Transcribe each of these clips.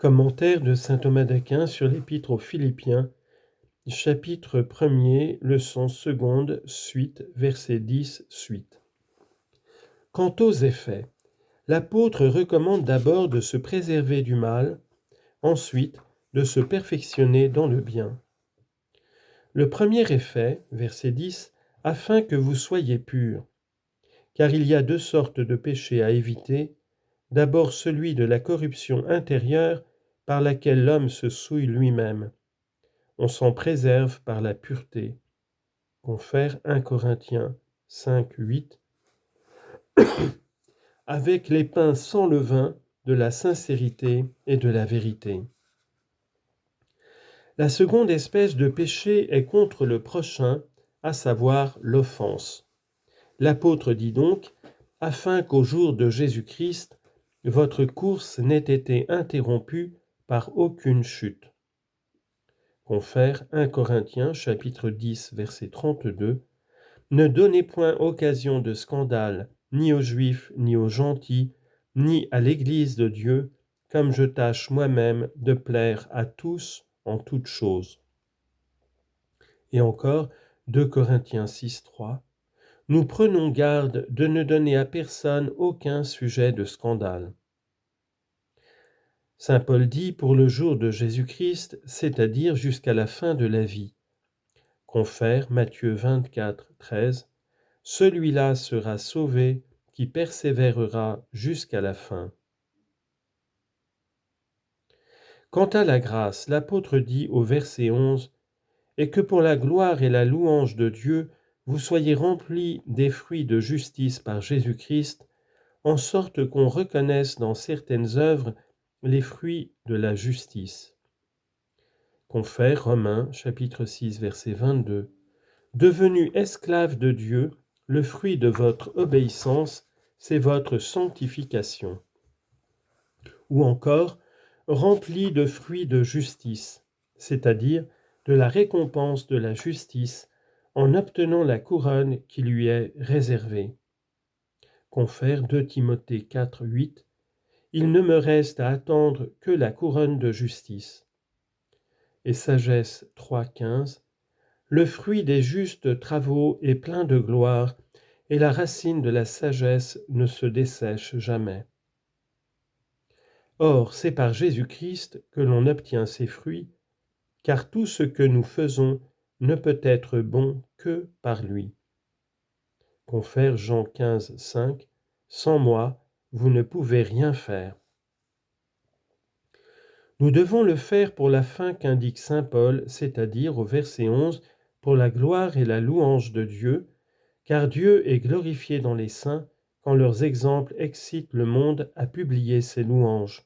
Commentaire de saint Thomas d'Aquin sur l'Épître aux Philippiens, chapitre 1er, leçon seconde, suite, verset 10, suite. Quant aux effets, l'apôtre recommande d'abord de se préserver du mal, ensuite de se perfectionner dans le bien. Le premier effet, verset 10, afin que vous soyez purs. Car il y a deux sortes de péchés à éviter, d'abord celui de la corruption intérieure par laquelle l'homme se souille lui-même. On s'en préserve par la pureté. Confère 1 Corinthiens 5, 8. Avec les pains sans levain de la sincérité et de la vérité. La seconde espèce de péché est contre le prochain, à savoir l'offense. L'apôtre dit donc, afin qu'au jour de Jésus-Christ, votre course n'ait été interrompue par aucune chute. Confère 1 Corinthiens chapitre 10 verset 32. Ne donnez point occasion de scandale ni aux Juifs ni aux gentils, ni à l'Église de Dieu, comme je tâche moi-même de plaire à tous en toutes choses. Et encore 2 Corinthiens 6, 3. Nous prenons garde de ne donner à personne aucun sujet de scandale. Saint Paul dit pour le jour de Jésus-Christ, c'est-à-dire jusqu'à la fin de la vie. Confère Matthieu 24, 13. Celui-là sera sauvé qui persévérera jusqu'à la fin. Quant à la grâce, l'apôtre dit au verset 11, « Et que pour la gloire et la louange de Dieu, vous soyez remplis des fruits de justice par Jésus-Christ, en sorte qu'on reconnaisse dans certaines œuvres les fruits de la justice. » Confère Romains chapitre 6 verset 22. « Devenu esclave de Dieu, le fruit de votre obéissance, c'est votre sanctification. » Ou encore, rempli de fruits de justice, c'est-à-dire de la récompense de la justice, en obtenant la couronne qui lui est réservée. Confère 2 Timothée 4, 8. Il ne me reste à attendre que la couronne de justice. Et Sagesse 3, 15. Le fruit des justes travaux est plein de gloire, et la racine de la sagesse ne se dessèche jamais. Or, c'est par Jésus-Christ que l'on obtient ces fruits, car tout ce que nous faisons ne peut être bon que par lui. Confère Jean 15, 5. Sans moi, vous ne pouvez rien faire. Nous devons le faire pour la fin qu'indique saint Paul, c'est-à-dire au verset 11, pour la gloire et la louange de Dieu, car Dieu est glorifié dans les saints quand leurs exemples excitent le monde à publier ses louanges.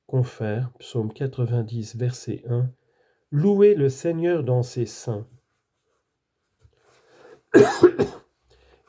Confère, psaume 90, verset 1, « Louez le Seigneur dans ses saints. »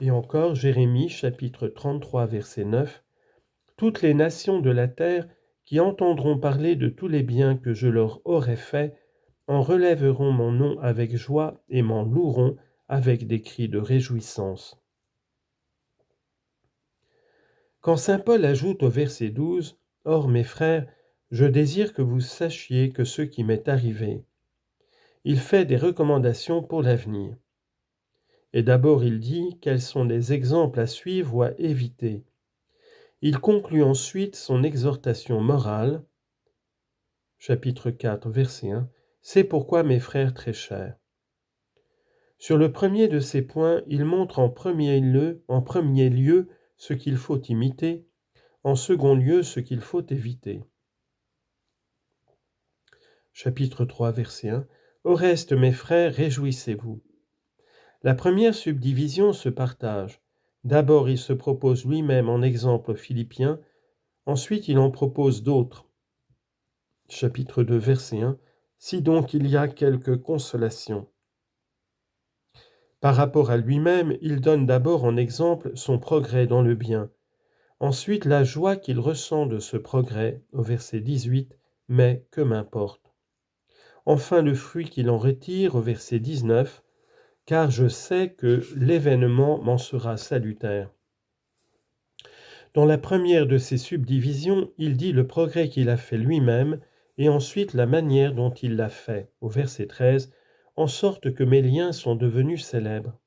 Et encore Jérémie, chapitre 33, verset 9, « Toutes les nations de la terre qui entendront parler de tous les biens que je leur aurai faits, en relèveront mon nom avec joie et m'en loueront avec des cris de réjouissance. » Quand saint Paul ajoute au verset 12, « Or, mes frères, je désire que vous sachiez que ce qui m'est arrivé. » Il fait des recommandations pour l'avenir. Et d'abord il dit quels sont les exemples à suivre ou à éviter. Il conclut ensuite son exhortation morale, chapitre 4, verset 1, « C'est pourquoi mes frères très chers. » Sur le premier de ces points, il montre en premier lieu ce qu'il faut imiter, en second lieu ce qu'il faut éviter. Chapitre 3, verset 1, « Au reste, mes frères, réjouissez-vous. » La première subdivision se partage. D'abord, il se propose lui-même en exemple aux Philippiens, ensuite il en propose d'autres. Chapitre 2, verset 1, « Si donc il y a quelque consolation. » Par rapport à lui-même, il donne d'abord en exemple son progrès dans le bien, ensuite la joie qu'il ressent de ce progrès, au verset 18, « Mais que m'importe. » Enfin le fruit qu'il en retire, au verset 19, « Car je sais que l'événement m'en sera salutaire. » Dans la première de ces subdivisions, il dit le progrès qu'il a fait lui-même et ensuite la manière dont il l'a fait, au verset 13, en sorte que mes liens sont devenus célèbres.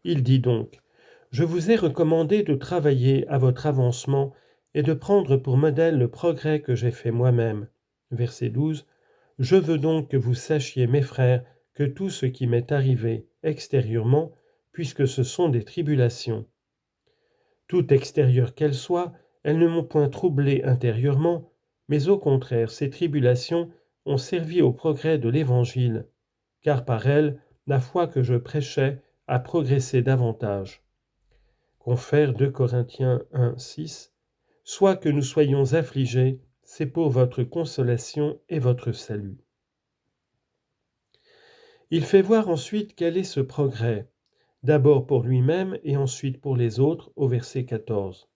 Il dit donc, « Je vous ai recommandé de travailler à votre avancement et de prendre pour modèle le progrès que j'ai fait moi-même. » Verset 12, « Je veux donc que vous sachiez, mes frères, que tout ce qui m'est arrivé extérieurement, puisque ce sont des tribulations. Toutes extérieures qu'elles soient, elles ne m'ont point troublé intérieurement, mais au contraire, ces tribulations ont servi au progrès de l'Évangile, car par elles, la foi que je prêchais a progressé davantage. » Confère 2 Corinthiens 1, 6, « Soit que nous soyons affligés, c'est pour votre consolation et votre salut. » Il fait voir ensuite quel est ce progrès, d'abord pour lui-même et ensuite pour les autres, au verset 14.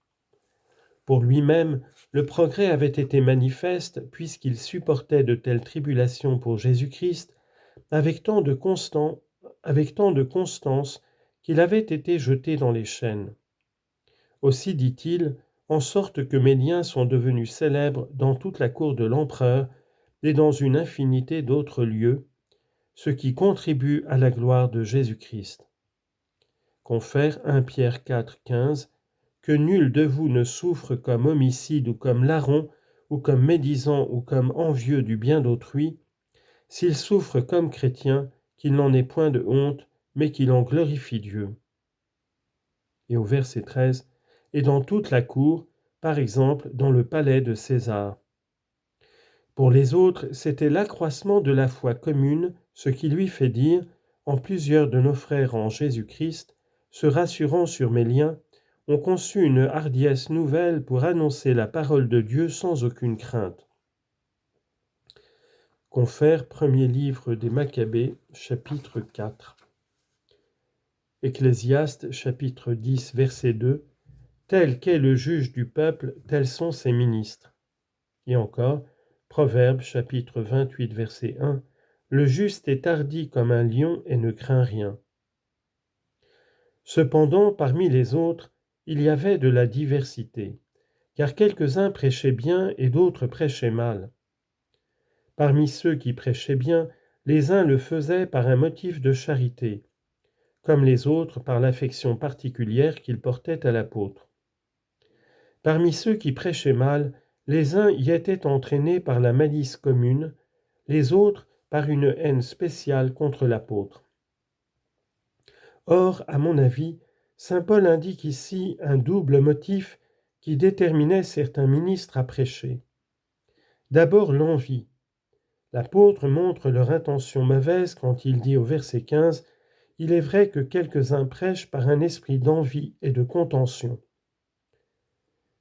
Pour lui-même, le progrès avait été manifeste puisqu'il supportait de telles tribulations pour Jésus-Christ avec tant de constance qu'il avait été jeté dans les chaînes. Aussi dit-il, en sorte que mes liens sont devenus célèbres dans toute la cour de l'empereur et dans une infinité d'autres lieux, ce qui contribue à la gloire de Jésus-Christ. Confère 1 Pierre 4, 15, que nul de vous ne souffre comme homicide ou comme larron, ou comme médisant ou comme envieux du bien d'autrui, s'il souffre comme chrétien, qu'il n'en ait point de honte, mais qu'il en glorifie Dieu. Et au verset 13, et dans toute la cour, par exemple dans le palais de César. Pour les autres, c'était l'accroissement de la foi commune, ce qui lui fait dire, en plusieurs de nos frères en Jésus-Christ, se rassurant sur mes liens, ont conçu une hardiesse nouvelle pour annoncer la parole de Dieu sans aucune crainte. Confère premier livre des Maccabées, chapitre 4. Ecclésiaste, chapitre 10, verset 2. Tel qu'est le juge du peuple, tels sont ses ministres. Et encore, Proverbes, chapitre 28, verset 1. Le juste est hardi comme un lion et ne craint rien. Cependant, parmi les autres, il y avait de la diversité, car quelques-uns prêchaient bien et d'autres prêchaient mal. Parmi ceux qui prêchaient bien, les uns le faisaient par un motif de charité, comme les autres par l'affection particulière qu'ils portaient à l'apôtre. Parmi ceux qui prêchaient mal, les uns y étaient entraînés par la malice commune, les autres par une haine spéciale contre l'apôtre. Or, à mon avis, saint Paul indique ici un double motif qui déterminait certains ministres à prêcher. D'abord l'envie. L'apôtre montre leur intention mauvaise quand il dit au verset 15 « Il est vrai que quelques-uns prêchent par un esprit d'envie et de contention. »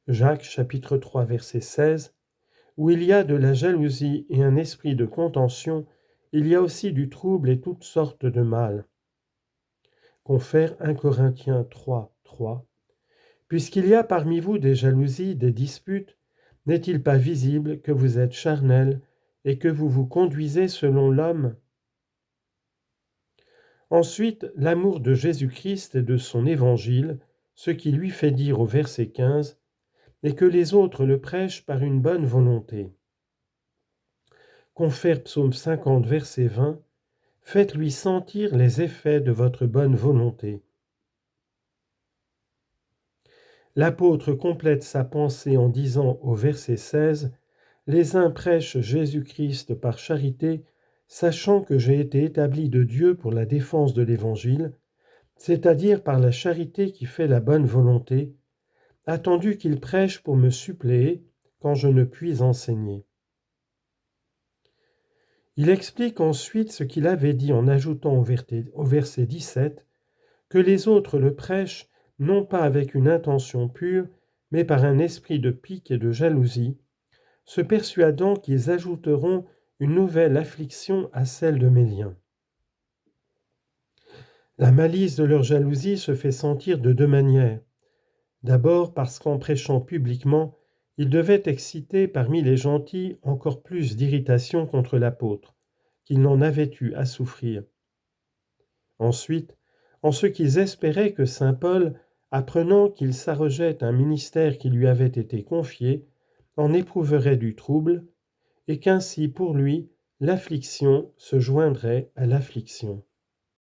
Jacques chapitre 3 verset 16 « Où il y a de la jalousie et un esprit de contention, il y a aussi du trouble et toutes sortes de mal. » Confère 1 Corinthiens 3, 3. « Puisqu'il y a parmi vous des jalousies, des disputes, n'est-il pas visible que vous êtes charnels et que vous vous conduisez selon l'homme ?» Ensuite, l'amour de Jésus-Christ et de son évangile, ce qui lui fait dire au verset 15, et que les autres le prêchent par une bonne volonté. Confère Psaume 50, verset 20, « Faites-lui sentir les effets de votre bonne volonté. » L'apôtre complète sa pensée en disant au verset 16, « Les uns prêchent Jésus-Christ par charité, sachant que j'ai été établi de Dieu pour la défense de l'Évangile, c'est-à-dire par la charité qui fait la bonne volonté, attendu qu'ils prêchent pour me suppléer quand je ne puis enseigner. » Il explique ensuite ce qu'il avait dit en ajoutant au verset 17 que les autres le prêchent non pas avec une intention pure, mais par un esprit de pique et de jalousie, se persuadant qu'ils ajouteront une nouvelle affliction à celle de mes liens. La malice de leur jalousie se fait sentir de deux manières. D'abord parce qu'en prêchant publiquement, ils devaient exciter parmi les gentils encore plus d'irritation contre l'apôtre, qu'ils n'en avaient eu à souffrir. Ensuite, en ce qu'ils espéraient que saint Paul, apprenant qu'il s'arrogeait un ministère qui lui avait été confié, en éprouverait du trouble, et qu'ainsi pour lui l'affliction se joindrait à l'affliction.